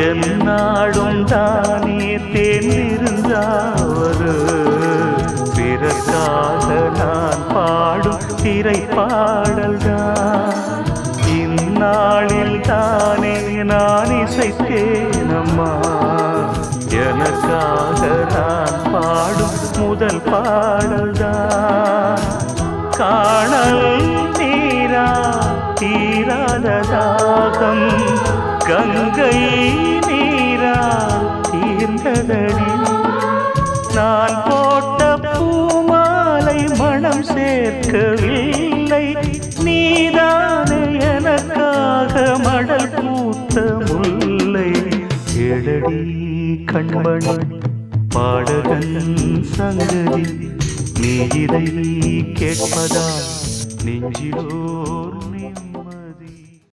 என்னாடும் தானே தேர்ந்திருந்தாவது பிறக்காக நான் பாடும் திரைப்பாடல்தான். இந்நாளில் தானே நான் இசைத்தேனம்மா எனக்காக நான் பாடும் முதல் பாடல்தான். காணல் நீரா தீராத தாகம் கங்கை நீரா தீர்ந்ததடி. நான் போட்ட பூமாலை மனம் சேர்க்கவில்லை, நீதானே எனக்காக மடல் பூத்த முல்லை. எழடி கண்மணி பாடகன் சங்கதி, நீ இதை கேட்பதால் நெஞ்சிலோ